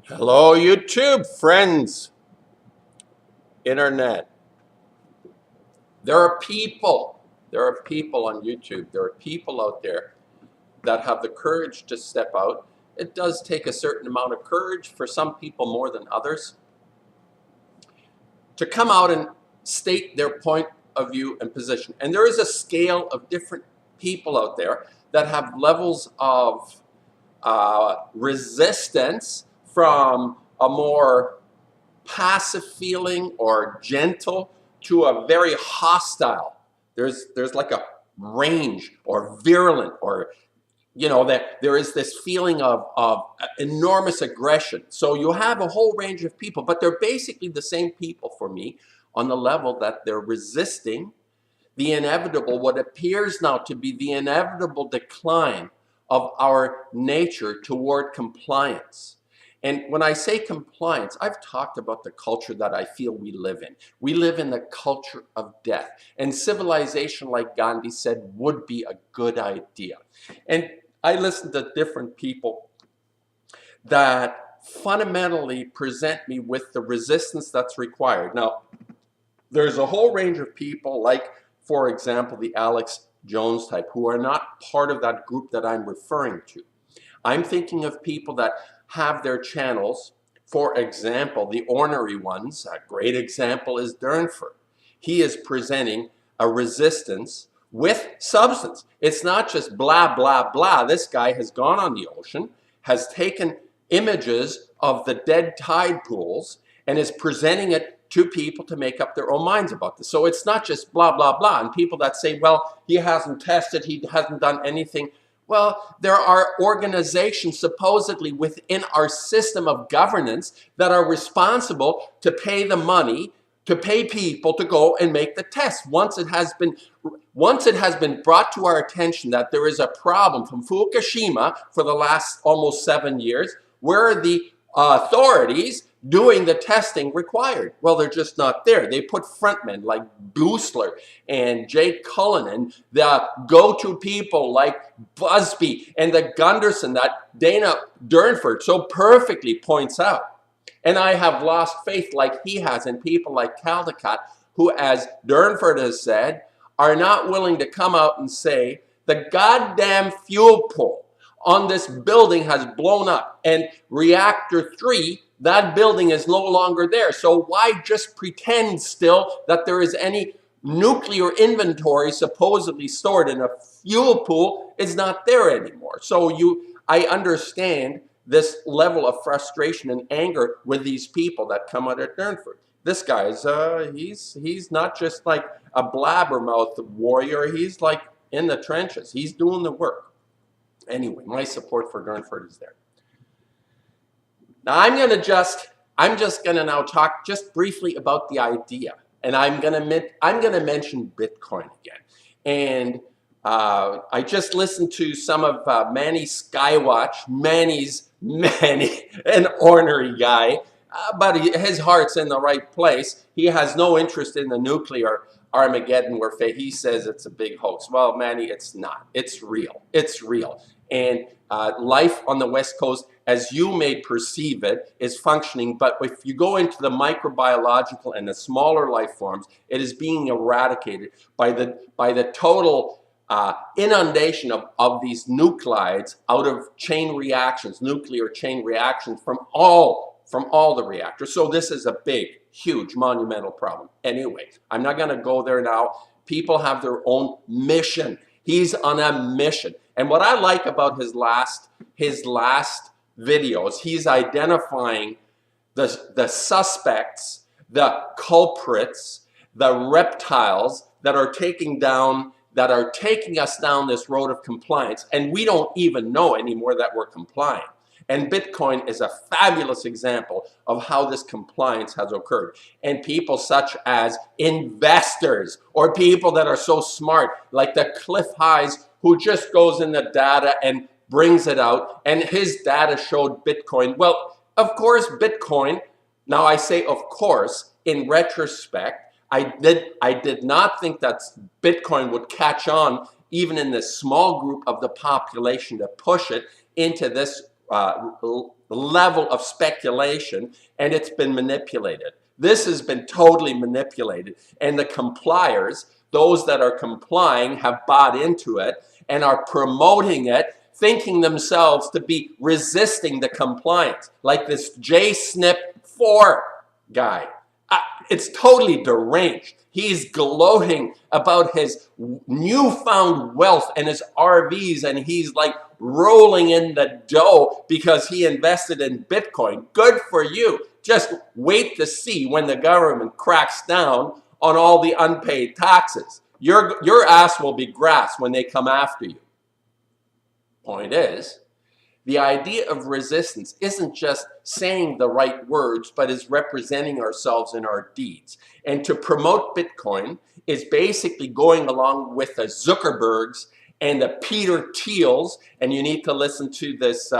Hello, YouTube friends, internet. There are people on YouTube. There are people out there that have the courage to step out. It does take a certain amount of courage for some people more than others to come out and state their point of view and position. And there is a scale of different people out there that have levels of resistance from a more passive feeling or gentle to a very hostile. There's like a range or virulent, or that there is this feeling of enormous aggression. So you have a whole range of people, but they're basically the same people for me on the level that they're resisting the inevitable, what appears now to be the inevitable decline of our nature toward compliance. And when I say compliance, I've talked about the culture that I feel we live in. We live in the culture of death. And civilization, like Gandhi said, would be a good idea. And I listen to different people that fundamentally present me with the resistance that's required. Now, there's a whole range of people, like, for example, the Alex Jones type, who are not part of that group that I'm referring to. I'm thinking of people that have their channels, for example, the ornery ones. A great example is Durnford. He is presenting a resistance with substance. It's not just blah, blah, blah. This guy has gone on the ocean, has taken images of the dead tide pools, and is presenting it to people to make up their own minds about this. So it's not just blah, blah, blah. And people that say, well, he hasn't tested, he hasn't done anything. Well, there are organizations supposedly within our system of governance that are responsible to pay the money, to pay people to go and make the test. Once it has been brought to our attention that there is a problem from Fukushima for the last almost 7 years, where are the authorities doing the testing required? Well, they're just not there. They put frontmen like Boosler and Jake Cullen and the go-to people like Busby and the Gunderson that Dana Durnford so perfectly points out. And I have lost faith, like he has, in people like Caldecott, who, as Durnford has said, are not willing to come out and say the goddamn fuel pool on this building has blown up, and reactor 3, that building is no longer there. So why just pretend still that there is any nuclear inventory supposedly stored in a fuel pool? It's not there anymore. So I understand this level of frustration and anger with these people that come out at Durnford. This guy's he's not just like a blabbermouth warrior. He's like in the trenches. He's doing the work. Anyway, my support for Durnford is there. Now I'm just gonna now talk just briefly about the idea, and I'm gonna mention Bitcoin again. And I just listened to some of Manny Skywatch. Manny's an ornery guy, but his heart's in the right place. He has no interest in the nuclear Armageddon where he says it's a big hoax. Well, Manny, it's not. It's real. It's real. And life on the West Coast, as you may perceive it, is functioning. But if you go into the microbiological and the smaller life forms, it is being eradicated by the total inundation of these nuclides out of chain reactions, nuclear chain reactions from all the reactors. So this is a big, huge, monumental problem. Anyway, I'm not going to go there now. People have their own mission. He's on a mission. And what I like about his last videos, he's identifying the suspects, the culprits, the reptiles that are taking us down this road of compliance. And we don't even know anymore that we're complying. And Bitcoin is a fabulous example of how this compliance has occurred. And people such as investors or people that are so smart, like the Cliff Highs, who just goes in the data and brings it out, and his data showed Bitcoin. Well, of course, Bitcoin, now I say of course, in retrospect, I did not think that Bitcoin would catch on even in this small group of the population to push it into this level of speculation, and it's been manipulated. This has been totally manipulated, and the compliers, those that are complying, have bought into it and are promoting it, thinking themselves to be resisting the compliance, like this JSNP4 guy. It's totally deranged. He's gloating about his newfound wealth and his RVs, and he's like rolling in the dough because he invested in Bitcoin. Good for you. Just wait to see when the government cracks down on all the unpaid taxes. Your ass will be grass when they come after you. Point is, the idea of resistance isn't just saying the right words, but is representing ourselves in our deeds. And to promote Bitcoin is basically going along with the Zuckerbergs and the Peter Thiels, and you need to listen to this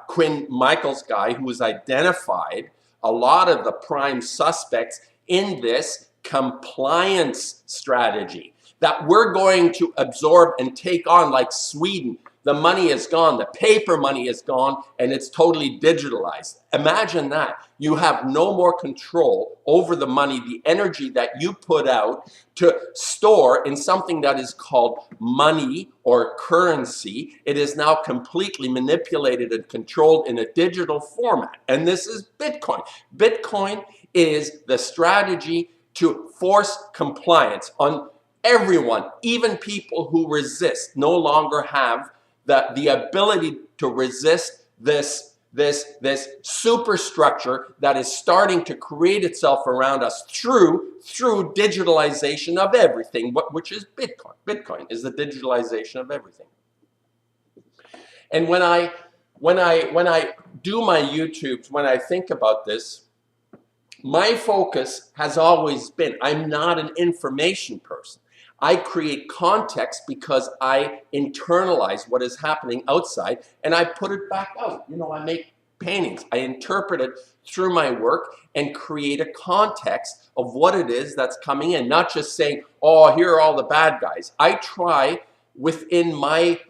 Quinn Michaels guy who has identified a lot of the prime suspects in this compliance strategy that we're going to absorb and take on like Sweden. The money is gone, the paper money is gone, and it's totally digitalized. Imagine that. You have no more control over the money, the energy that you put out to store in something that is called money or currency. It is now completely manipulated and controlled in a digital format. And this is Bitcoin. Bitcoin is the strategy to force compliance on everyone. Even people who resist no longer have the ability to resist this superstructure that is starting to create itself around us through digitalization of everything, which is Bitcoin. Bitcoin is the digitalization of everything. And when I do my YouTubes, when I think about this, my focus has always been, I'm not an information person. I create context because I internalize what is happening outside and I put it back out. You know, I make paintings. I interpret it through my work and create a context of what it is that's coming in. Not just saying, oh, here are all the bad guys. I try within my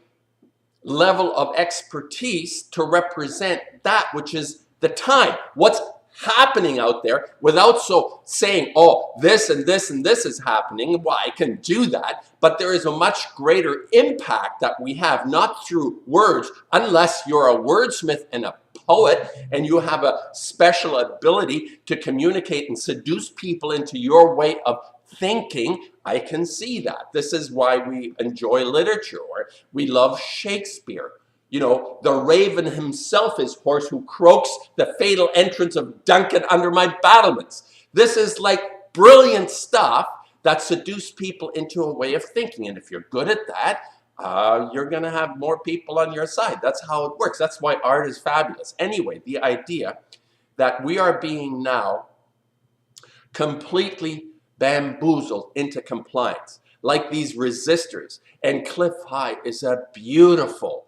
level of expertise to represent that which is the time. What's happening out there without saying, oh, this and this and this is happening. Well, I can do that, but there is a much greater impact that we have, not through words, unless you're a wordsmith and a poet and you have a special ability to communicate and seduce people into your way of thinking. I can see that. This is why we enjoy literature, or we love Shakespeare. You know, the raven himself is hoarse who croaks the fatal entrance of Duncan under my battlements. This is like brilliant stuff that seduce people into a way of thinking. And if you're good at that, you're going to have more people on your side. That's how it works. That's why art is fabulous. Anyway, the idea that we are being now completely bamboozled into compliance, like these resistors. And Cliff High is a beautiful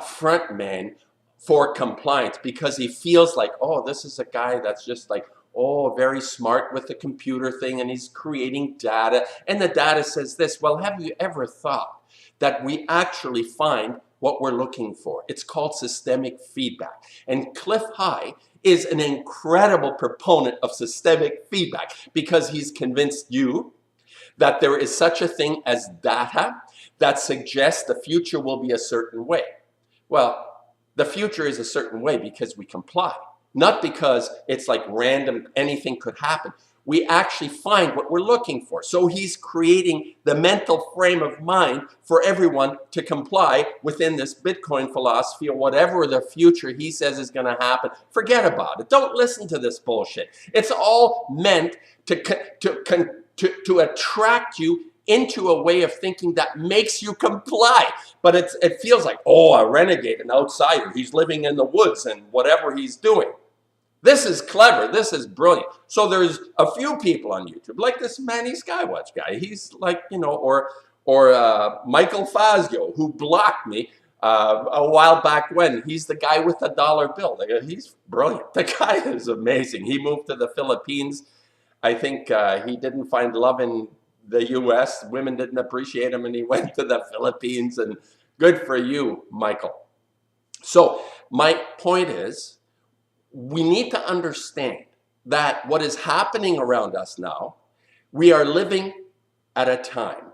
front man for compliance because he feels like, oh, this is a guy that's just like, oh, very smart with the computer thing, and he's creating data. And the data says this. Well, have you ever thought that we actually find what we're looking for? It's called systemic feedback. And Cliff High is an incredible proponent of systemic feedback because he's convinced you that there is such a thing as data that suggests the future will be a certain way. Well, the future is a certain way because we comply, not because it's like random, anything could happen. We actually find what we're looking for. So he's creating the mental frame of mind for everyone to comply within this Bitcoin philosophy, or whatever the future he says is going to happen. Forget about it. Don't listen to this bullshit. It's all meant to attract you into a way of thinking that makes you comply. But it feels like, oh, a renegade, an outsider. He's living in the woods and whatever he's doing. This is clever. This is brilliant. So there's a few people on YouTube, like this Manny Skywatch guy. He's like, you know, or Michael Fazio, who blocked me a while back when. He's the guy with the dollar bill. He's brilliant. The guy is amazing. He moved to the Philippines. I think he didn't find love in the U.S. Women didn't appreciate him, and he went to the Philippines. And good for you, Michael. So my point is, we need to understand that what is happening around us now, we are living at a time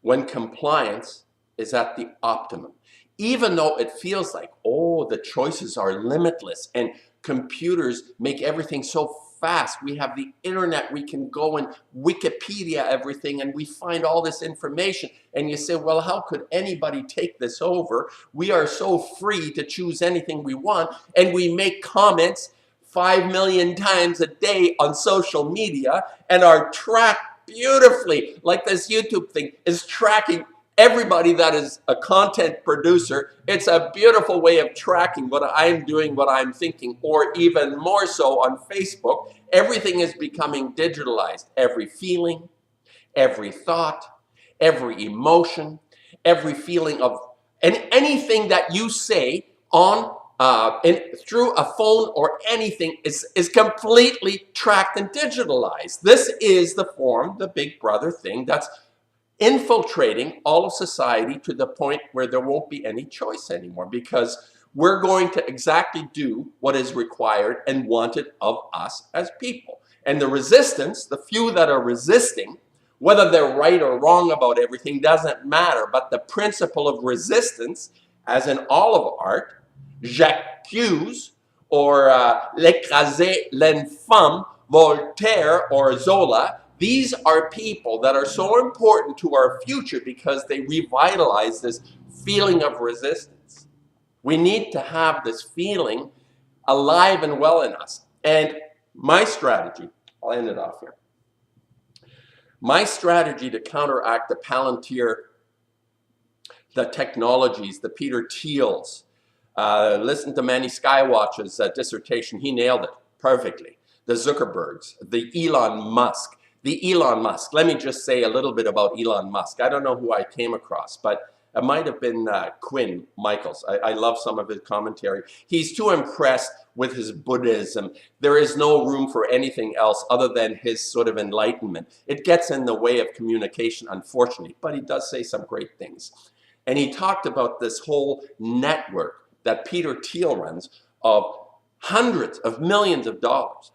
when compliance is at the optimum. Even though it feels like, oh, the choices are limitless and computers make everything so fast. We have the internet, we can go and Wikipedia everything and we find all this information. And you say, well, how could anybody take this over? We are so free to choose anything we want, and we make comments 5 million times a day on social media and are tracked beautifully. Like this YouTube thing is tracking everybody that is a content producer. It's a beautiful way of tracking what I'm doing, what I'm thinking, or even more so on Facebook. Everything is becoming digitalized. Every feeling, every thought, every emotion, every feeling of, and anything that you say on and through a phone or anything is completely tracked and digitalized. This is the form, the Big Brother thing that's infiltrating all of society to the point where there won't be any choice anymore, because we're going to exactly do what is required and wanted of us as people. And the resistance, the few that are resisting, whether they're right or wrong about everything doesn't matter, but the principle of resistance, as in all of art, j'accuse, or l'écraser l'infâme, Voltaire or Zola, these are people that are so important to our future because they revitalize this feeling of resistance. We need to have this feeling alive and well in us. And my strategy, I'll end it off here. My strategy to counteract the Palantir, the technologies, the Peter Thiels, listen to Manny Skywatch's dissertation, he nailed it perfectly. The Zuckerbergs, the Elon Musk. Let me just say a little bit about Elon Musk. I don't know who I came across, but it might have been Quinn Michaels. I love some of his commentary. He's too impressed with his Buddhism. There is no room for anything else other than his sort of enlightenment. It gets in the way of communication, unfortunately, but he does say some great things. And he talked about this whole network that Peter Thiel runs of hundreds of millions of dollars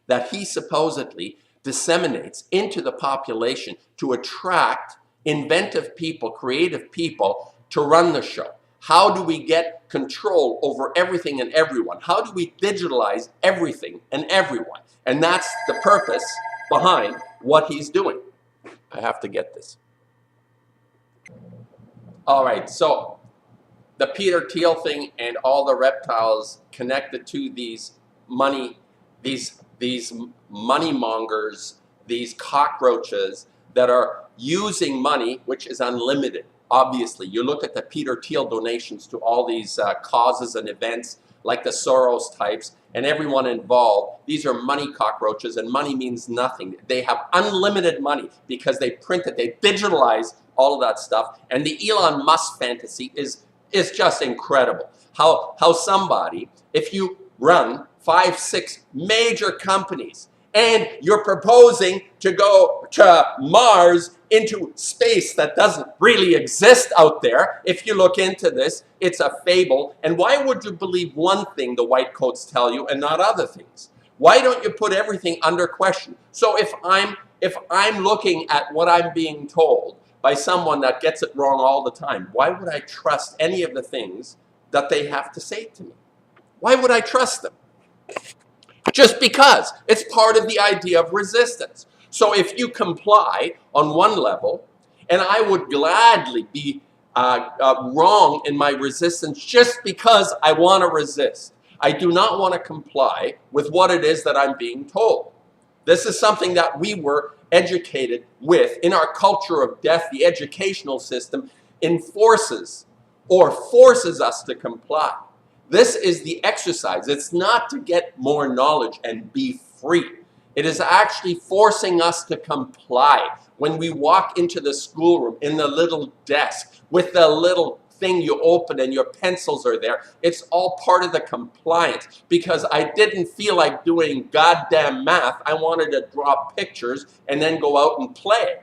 that he supposedly disseminates into the population to attract inventive people, creative people to run the show. How do we get control over everything and everyone? How do we digitalize everything and everyone? And that's the purpose behind what he's doing. I have to get this. All right, so the Peter Thiel thing and all the reptiles connected to these money mongers, these cockroaches that are using money, which is unlimited. Obviously, you look at the Peter Thiel donations to all these causes and events like the Soros types and everyone involved. These are money cockroaches, and money means nothing. They have unlimited money because they print it, they digitalize all of that stuff. And the Elon Musk fantasy is just incredible. How somebody, if you run 5, 6 major companies and you're proposing to go to Mars, into space that doesn't really exist out there. If you look into this, it's a fable. And why would you believe one thing the white coats tell you and not other things? Why don't you put everything under question? So if I'm looking at what I'm being told by someone that gets it wrong all the time, why would I trust any of the things that they have to say to me? Why would I trust them? Just because it's part of the idea of resistance. So if you comply on one level, and I would gladly be wrong in my resistance just because I want to resist. I do not want to comply with what it is that I'm being told. This is something that we were educated with in our culture of death. The educational system enforces or forces us to comply. This is the exercise. It's not to get more knowledge and be free. It is actually forcing us to comply. When we walk into the schoolroom, in the little desk, with the little thing you open and your pencils are there, it's all part of the compliance. Because I didn't feel like doing goddamn math. I wanted to draw pictures and then go out and play.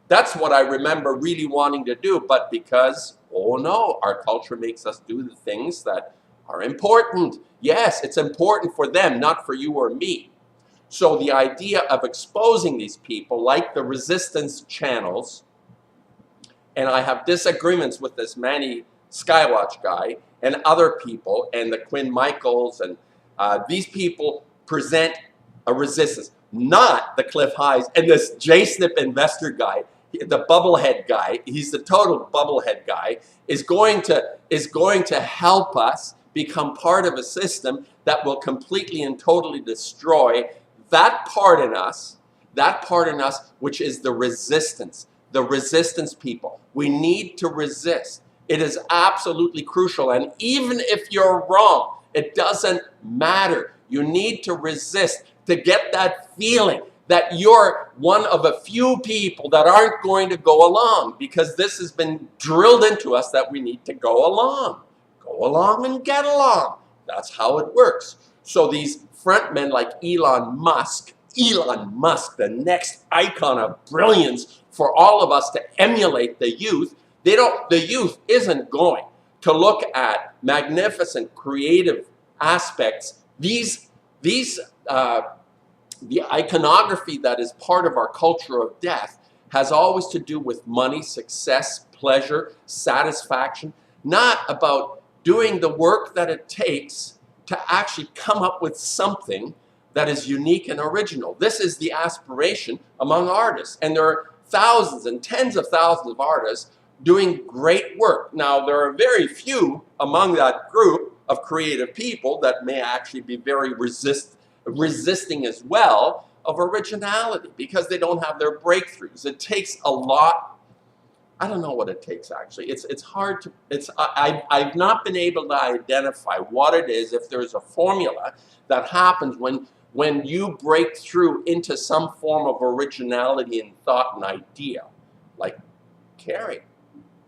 That's what I remember really wanting to do, but because Oh no, our culture makes us do the things that are important. Yes, it's important for them, not for you or me. So the idea of exposing these people, like the resistance channels, and I have disagreements with this Manny Skywatch guy and other people, and the Quinn Michaels, and these people present a resistance, not the Cliff Highs and this J-Snip investor guy, the bubblehead guy. He's the total bubblehead guy. Is going to help us become part of a system that will completely and totally destroy that part in us, which is the resistance people. We need to resist. It is absolutely crucial. And even if you're wrong, it doesn't matter. You need to resist to get that feeling that you're one of a few people that aren't going to go along, because this has been drilled into us that we need to go along. Go along and get along. That's how it works. So these frontmen like Elon Musk, the next icon of brilliance for all of us to emulate the youth. The youth isn't going to look at magnificent creative aspects. The iconography that is part of our culture of death has always to do with money, success, pleasure, satisfaction, not about doing the work that it takes to actually come up with something that is unique and original. This is the aspiration among artists, and there are thousands and tens of thousands of artists doing great work. Now, there are very few among that group of creative people that may actually be very resisting as well of originality, because they don't have their breakthroughs. It takes a lot. I don't know what it takes, actually. It's hard to, I've not been able to identify what it is, if there's a formula that happens when you break through into some form of originality in thought and idea, like caring.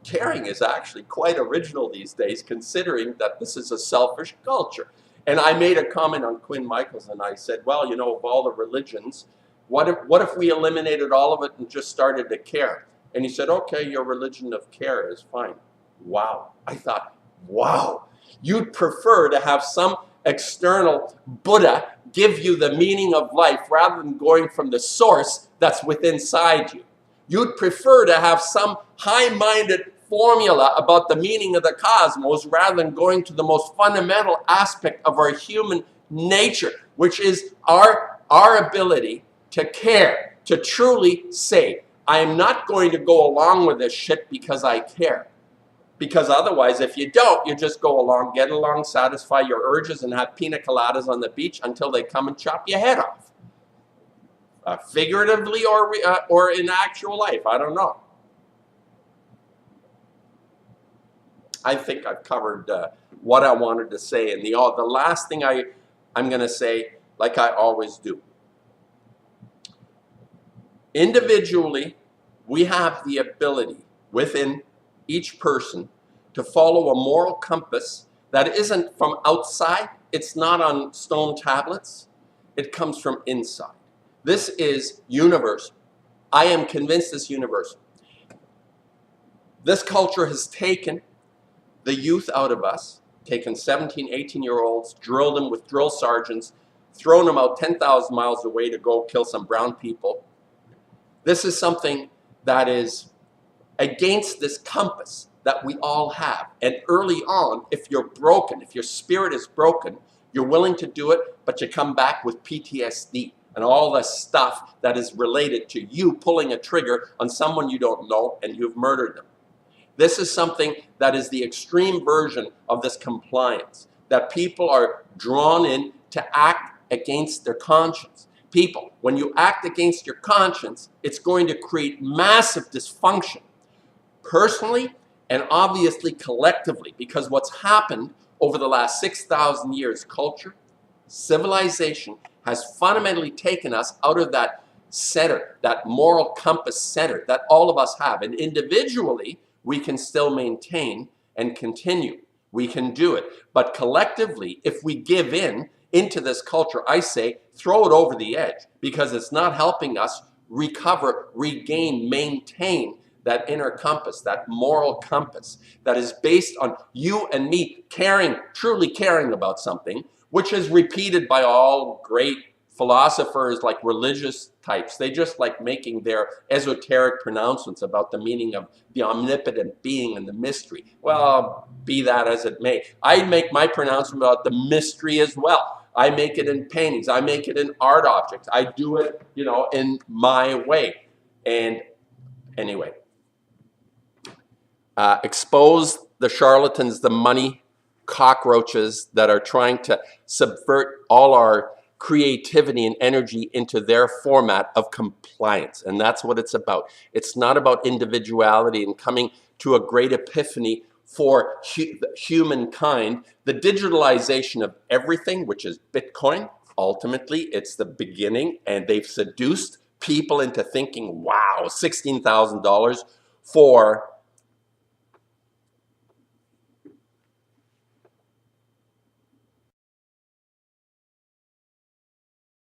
Caring is actually quite original these days, considering that this is a selfish culture. And I made a comment on Quinn Michaels, and I said, well, you know, of all the religions, what if we eliminated all of it and just started to care? And he said, okay, your religion of care is fine. Wow. I thought, wow, you'd prefer to have some external Buddha give you the meaning of life rather than going from the source that's within inside you. You'd prefer to have some high-minded formula about the meaning of the cosmos rather than going to the most fundamental aspect of our human nature, which is our ability to care, to truly say, I am not going to go along with this shit because I care. Because otherwise, if you don't, you just go along, get along, satisfy your urges, and have pina coladas on the beach until they come and chop your head off. Figuratively or in actual life, I don't know. I think I've covered what I wanted to say. And the last thing I'm going to say, like I always do. Individually, we have the ability within each person to follow a moral compass that isn't from outside. It's not on stone tablets. It comes from inside. This is universal. I am convinced it's universal. This culture has taken the youth out of us, taken 17, 18-year-olds, drilled them with drill sergeants, thrown them out 10,000 miles away to go kill some brown people. This is something that is against this compass that we all have. And early on, if you're broken, if your spirit is broken, you're willing to do it, but you come back with PTSD and all the stuff that is related to you pulling a trigger on someone you don't know and you've murdered them. This is something that is the extreme version of this compliance, that people are drawn in to act against their conscience. People, when you act against your conscience, it's going to create massive dysfunction, personally and obviously collectively, because what's happened over the last 6,000 years, culture, civilization, has fundamentally taken us out of that center, that moral compass center that all of us have. And individually, we can still maintain and continue. We can do it. But collectively, if we give into this culture, I say, throw it over the edge, because it's not helping us recover, regain, maintain that inner compass, that moral compass that is based on you and me caring, truly caring about something, which is repeated by all great philosophers like religious types. They just like making their esoteric pronouncements about the meaning of the omnipotent being and the mystery. Well, be that as it may. I make my pronouncement about the mystery as well. I make it in paintings. I make it in art objects. I do it, you know, in my way. And anyway, expose the charlatans, the money cockroaches that are trying to subvert all our creativity and energy into their format of compliance. And that's what it's about. It's not about individuality and coming to a great epiphany for humankind. The digitalization of everything, which is Bitcoin, ultimately it's the beginning, and they've seduced people into thinking, wow, $16,000 for